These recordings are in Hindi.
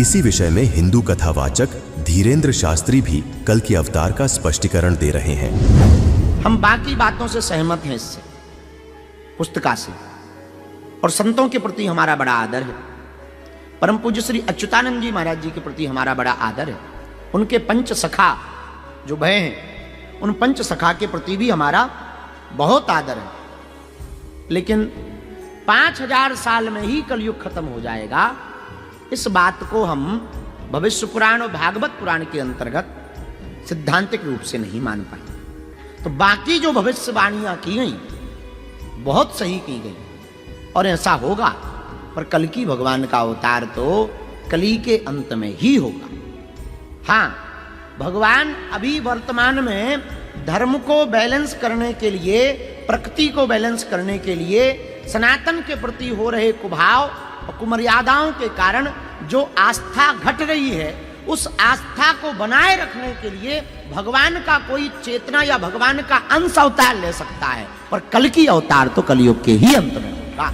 इसी विषय में हिंदू कथावाचक धीरेन्द्र शास्त्री भी कल की अवतार का स्पष्टीकरण दे रहे हैं। हम बाकी बातों से सहमत हैं, इससे पुस्तिका से, और संतों के प्रति हमारा बड़ा आदर है। परम पूज्य श्री अच्युतानंद जी महाराज जी के प्रति हमारा बड़ा आदर है। उनके पंच सखा जो भय हैं, उन पंच सखा के प्रति भी हमारा बहुत आदर है। लेकिन 5000 साल में ही कलयुग खत्म हो जाएगा, इस बात को हम भविष्य पुराण और भागवत पुराण के अंतर्गत सिद्धांतिक रूप से नहीं मान पाए। तो बाकी जो भविष्यवाणियां की गई बहुत सही की गई और ऐसा होगा, पर कल की भगवान का अवतार तो कली के अंत में ही होगा। हाँ, भगवान अभी वर्तमान में धर्म को बैलेंस करने के लिए, प्रकृति को बैलेंस करने के लिए, सनातन के प्रति हो रहे कुभाव और कुमर्यादाओं के कारण जो आस्था घट रही है, उस आस्था को बनाए रखने के लिए भगवान का कोई चेतना या भगवान का अंश अवतार ले सकता है, पर कल की अवतार तो कलयुग के ही अंत में होगा।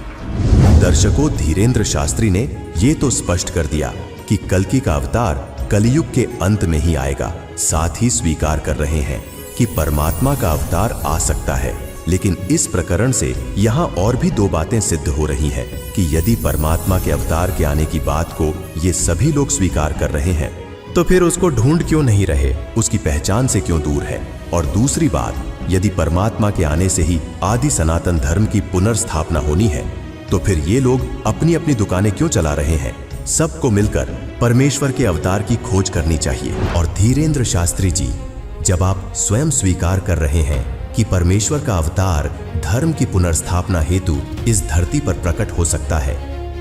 दर्शकों, धीरेन्द्र शास्त्री ने ये तो स्पष्ट कर दिया कि कल्कि का अवतार कलयुग के अंत में ही आएगा। साथ ही स्वीकार कर रहे हैं कि परमात्मा का अवतार आ सकता है। लेकिन इस प्रकरण से यहाँ और भी दो बातें सिद्ध हो रही हैं कि यदि परमात्मा के अवतार के आने की बात को ये सभी लोग स्वीकार कर रहे हैं, तो फिर उसको ढूंढ क्यों नहीं रहे, उसकी पहचान से क्यों दूर है। और दूसरी बात, यदि परमात्मा के आने से ही आदि सनातन धर्म की पुनर्स्थापना होनी है, तो फिर ये लोग अपनी अपनी दुकानें क्यों चला रहे हैं। सबको मिलकर परमेश्वर के अवतार की खोज करनी चाहिए। और धीरेन्द्र शास्त्री जी, जब आप स्वयं स्वीकार कर रहे हैं कि परमेश्वर का अवतार धर्म की पुनर्स्थापना हेतु इस धरती पर प्रकट हो सकता है,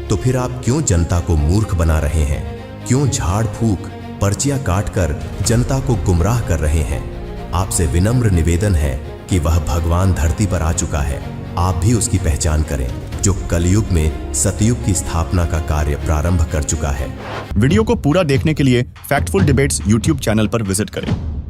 तो फिर आप क्यों जनता को मूर्ख बना रहे हैं, क्यों झाड़ फूक पर्चियां काटकर जनता को गुमराह कर रहे हैं। आपसे विनम्र निवेदन है कि वह भगवान धरती पर आ चुका है, आप भी उसकी पहचान करें, जो कलयुग में सतयुग की स्थापना का कार्य प्रारंभ कर चुका है। वीडियो को पूरा देखने के लिए फैक्टफुल डिबेट्स यूट्यूब चैनल पर विजिट करें।